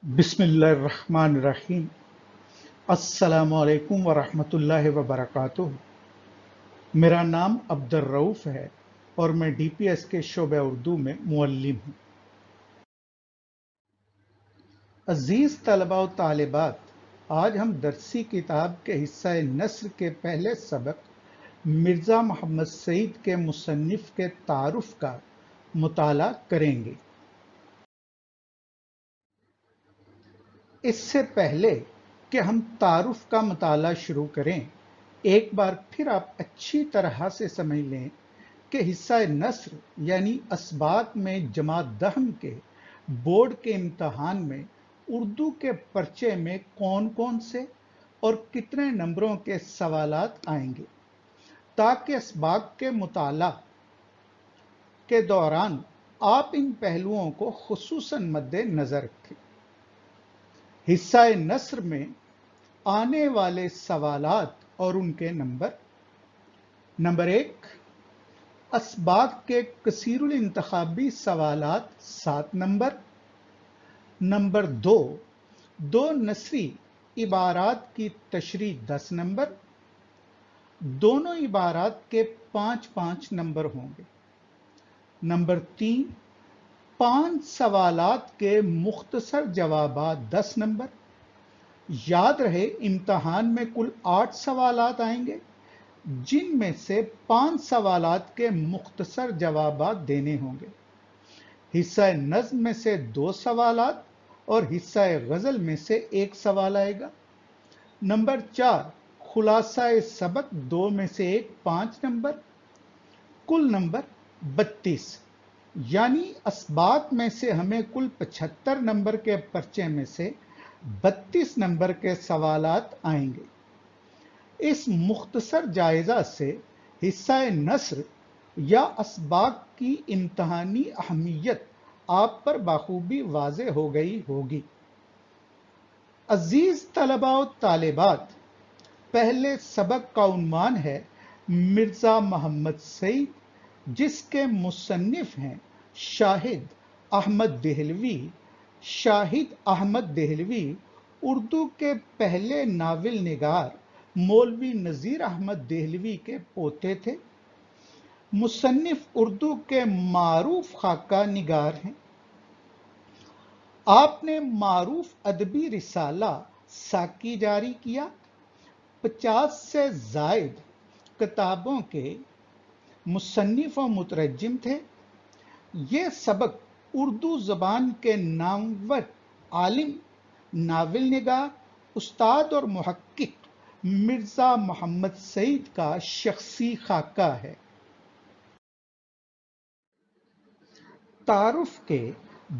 बिस्मिल्लाहिर्रहमानिर्रहीम। अस्सलामु अलैकुम वरहमतुल्लाहि वबरकातुहू। मेरा नाम अब्दुर रऊफ है और मैं डीपीएस के शोबे उर्दू में मुअल्लिम हूँ। अजीज तलबा व तालिबात, आज हम दरसी किताब के हिस्सा नस्र के पहले सबक मिर्ज़ा मोहम्मद सईद के मुसन्निफ के तारुफ का मुताला करेंगे। इससे पहले कि हम तारुफ का मुताला शुरू करें, एक बार फिर आप अच्छी तरह से समझ लें कि हिस्सा नस्र यानी असबात में जमात दहम के बोर्ड के इम्तहान में उर्दू के पर्चे में कौन कौन से और कितने नंबरों के सवालात आएंगे, ताकि असबाक के मुताला के दौरान आप इन पहलुओं को खुसूसन मद्दे नजर रखें। हिस्सा नस्र में आने वाले सवालात और उनके नंबर 1, असबाक के कसीरुल इंतखाबी सवालात 7 नंबर। नंबर 2, दो नसरी इबारात की तशरी 10 नंबर। दोनों इबारात के 5-5 नंबर होंगे। नंबर 3, 5 सवालात के मुख्तसर जवाबात 10 नंबर। याद रहे, इम्तहान में कुल 8 सवालात आएंगे, जिनमें से 5 सवालात के मुख्तसर जवाबात देने होंगे। हिस्सा नज़्म में से 2 सवालात और हिस्सा गज़ल में से 1 सवाल आएगा। नंबर 4, खुलासा सबक 2 में से 1 5 नंबर। कुल नंबर 32, यानी असबाक में से हमें कुल 75 नंबर के पर्चे में से 32 नंबर के सवालात आएंगे। इस मुख्तसर जायजा से हिस्सा नस्र या असबाक की इम्तहानी अहमियत आप पर बाखूबी वाज़े हो गई होगी। अजीज तलबा व तालिबात, पहले सबक का उन्वान है मिर्ज़ा मोहम्मद सईद, जिसके मुसन्निफ हैं शाहिद अहमद देहलवी। शाहिद अहमद देहलवी उर्दू के पहले नावल निगार मौलवी नज़ीर अहमद देहलवी के पोते थे। मुसन्निफ उर्दू के मारूफ खाका निगार हैं। आपने मारूफ अदबी रिसाला साकी जारी किया। 50 से जायद किताबों के मुसन्निफ और मुतरज्जिम थे। ये सबक उर्दू ज़बान के नामवर आलिम, नावल निगार, उस्ताद और मुहक्किक मिर्ज़ा मोहम्मद सईद का शख्सी खाका है। तारुफ के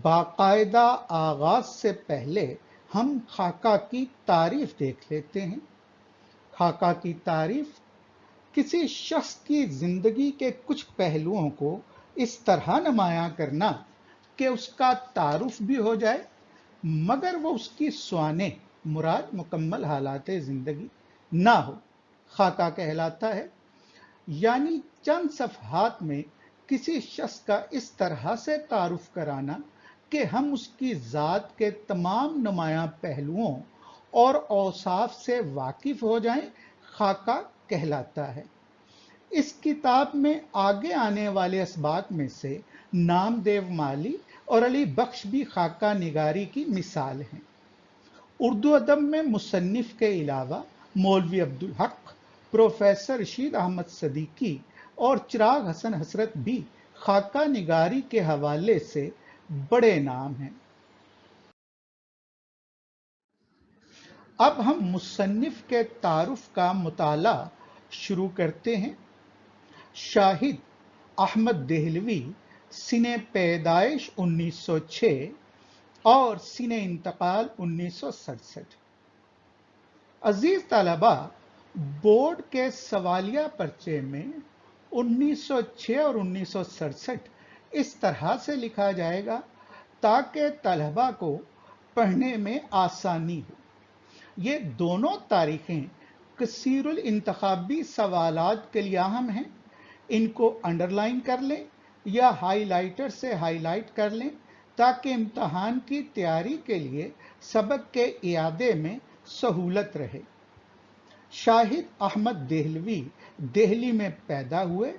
बाकायदा आगाज से पहले हम खाका की तारीफ देख लेते हैं। खाका की तारीफ किसी शख्स की जिंदगी के कुछ पहलुओं को इस तरह नुमायां करना कि उसका तारुफ भी हो जाए, मगर वो उसकी स्वाने मुराद मुकम्मल हालात जिंदगी ना हो, खाका कहलाता है। यानी चंद सफ़हात में किसी शख्स का इस तरह से तारुफ कराना कि हम उसकी ज़ात के तमाम नुमायां पहलुओं और औसाफ से वाकिफ हो जाएं, खाका कहलाता है। इस किताब में आगे आने वाले असबाक में से नामदेव माली और अली बख्श भी खाका निगारी की मिसाल हैं। उर्दू अदब में मुसन्निफ के अलावा मौलवी अब्दुल हक, प्रोफेसर रशीद अहमद सदीकी और चिराग हसन हसरत भी खाका निगारी के हवाले से बड़े नाम हैं। अब हम मुसन्निफ के तारुफ का मुताला शुरू करते हैं। शाहिद अहमद देहलवी सिने पैदाइश 1906 और सिने इंतकाल 1967। अजीज तलबा, बोर्ड के सवालिया पर्चे में 1906 और 1967 इस तरह से लिखा जाएगा ताकि तलबा को पढ़ने में आसानी हो। ये दोनों तारीखें कसीरुल इंतखाबी सवालात के लिए अहम हैं। इनको अंडरलाइन कर लें या हाईलाइटर से हाईलाइट कर लें ताकि इम्तहान की तैयारी के लिए सबक के इयादे में सहूलत रहे। शाहिद अहमद देहलवी दिल्ली में पैदा हुए।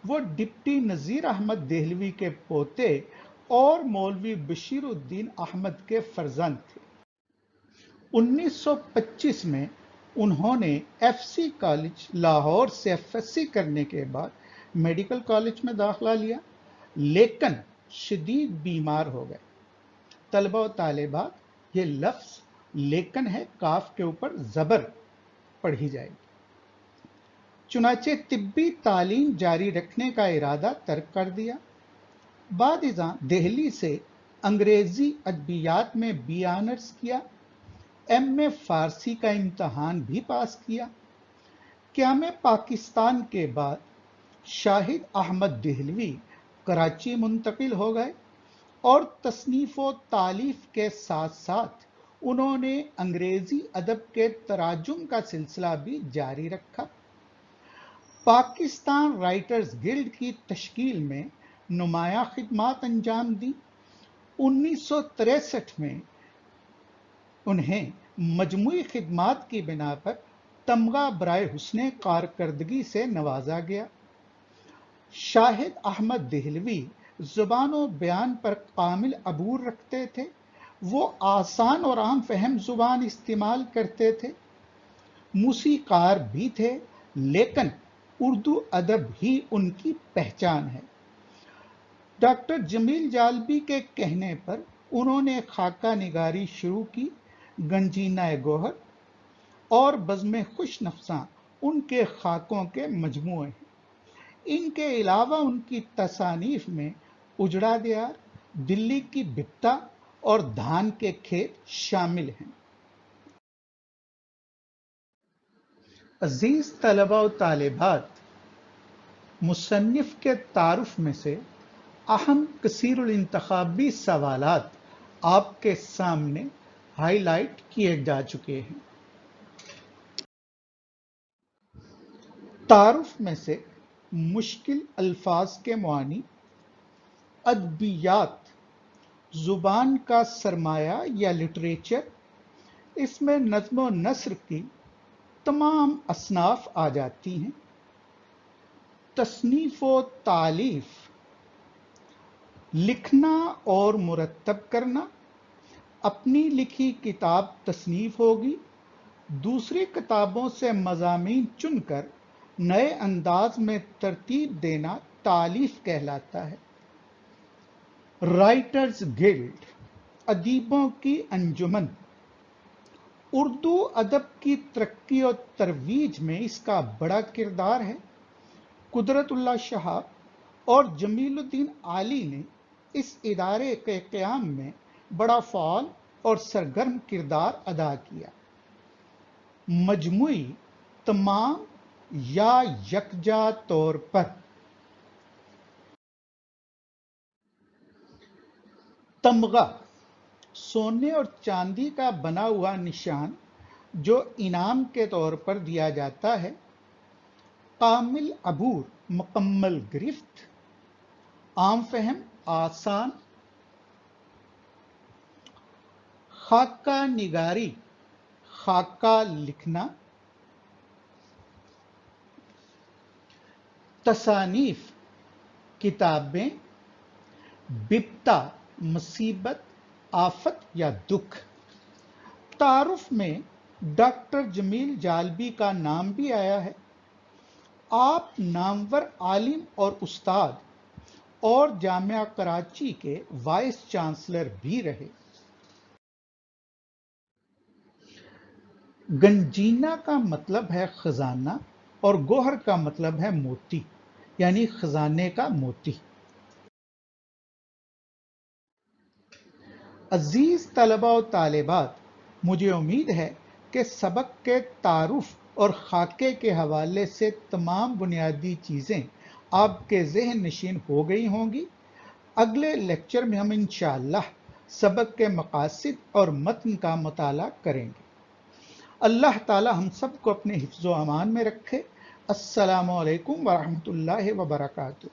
वो डिप्टी नज़ीर अहमद देहलवी के पोते और मौलवी बशीरुद्दीन अहमद के फर्जंद थे। 1925 में उन्होंने एफसी कॉलेज लाहौर से एफएससी करने के बाद मेडिकल कॉलेज में दाखिला लिया, लेकिन शदीद बीमार हो गए। तलबा व तालिबात, ये लफ्ज लेकिन है, काफ के ऊपर जबर पढ़ी जाएगी। चुनाचे तिब्बी तालीम जारी रखने का इरादा तर्क कर दिया। बादिज़ां दिल्ली से अंग्रेजी अदबियात में बी ऑनर्स किया। एमए फारसी का इम्तहान भी पास किया। क़याम पाकिस्तान के बाद शाहिद अहमद देहलवी कराची मुंतकिल हो गए और तसनीफ़ व तालीफ के साथ साथ उन्होंने अंग्रेजी अदब के तराजुम का सिलसिला भी जारी रखा। पाकिस्तान राइटर्स गिल्ड की तश्कील में नुमाया खिदमात अंजाम दी। 1963 में उन्हें मजमूई खिदमात की बिना पर तमगा बराए हुस्ने कारकर्दगी से नवाजा गया। शाहिद अहमद देहलवी जुबान व बयान पर कामिल अबूर रखते थे। वो आसान और आम फहम जुबान इस्तेमाल करते थे। मूसीकार भी थे, लेकिन उर्दू अदब ही उनकी पहचान है। डॉक्टर जमील जालबी के कहने पर उन्होंने खाका निगारी शुरू की। गंजीना गोहर और बज़्म खुश नफ्सा उनके खाकों के मजमूए हैं। इनके अलावा उनकी तसानीफ में उजड़ा दियार, दिल्ली की बिप्ता और धान के खेत शामिल हैं। अजीज तलबा व तालिबात, मुसन्निफ के तारुफ में से अहम कसीरुल इंतखाबी सवालात आपके सामने हाईलाइट किए जा चुके हैं। तारुफ में से मुश्किल अल्फाज के मानी, अदबियात, जुबान का सरमाया या लिटरेचर, इसमें नज़्म व नस्र की तमाम असनाफ आ जाती हैं। तसनीफ व तालीफ, लिखना और मुरत्तब करना। अपनी लिखी किताब तसनीफ होगी। दूसरी किताबों से मज़ामीन चुनकर नए अंदाज में तरतीब देना तालीफ कहलाता है। राइटर्स गिल्ड, अदीबों की अंजुमन, उर्दू अदब की तरक्की और तरवीज में इसका बड़ा किरदार है। कुदरतुल्लाह शहाब और जमीलुद्दीन आली ने इस इदारे के क़याम में बड़ा फ़ाल और सरगर्म किरदार अदा किया। मजमुई, तमाम या यकजा तौर पर। तमगा, सोने और चांदी का बना हुआ निशान जो इनाम के तौर पर दिया जाता है। कामिल अबूर, मुकम्मल गिरफ्त, आम फहम, आसान। खाका निगारी, खाका लिखना। तसानीफ, किताबें। बिप्ता, मुसीबत, आफत या दुख। तारुफ में डॉक्टर जमील जालबी का नाम भी आया है। आप नामवर आलिम और उस्ताद और जामिया कराची के वाइस चांसलर भी रहे। गंजीना का मतलब है खजाना और गोहर का मतलब है मोती, यानी खजाने का मोती। अजीज तलबा व तालिबात, मुझे उम्मीद है कि सबक के तारुफ और खाके के हवाले से तमाम बुनियादी चीज़ें आपके ज़हन नशीन हो गई होंगी। अगले लेक्चर में हम इंशाअल्लाह सबक के मकासिद और मतन का मुताला करेंगे। अल्लाह ताला हम सबको अपने हिफ्ज़ व अमान में रखे। अस्सलामु अलैकुम व रहमतुल्लाहि व बरकातुहू।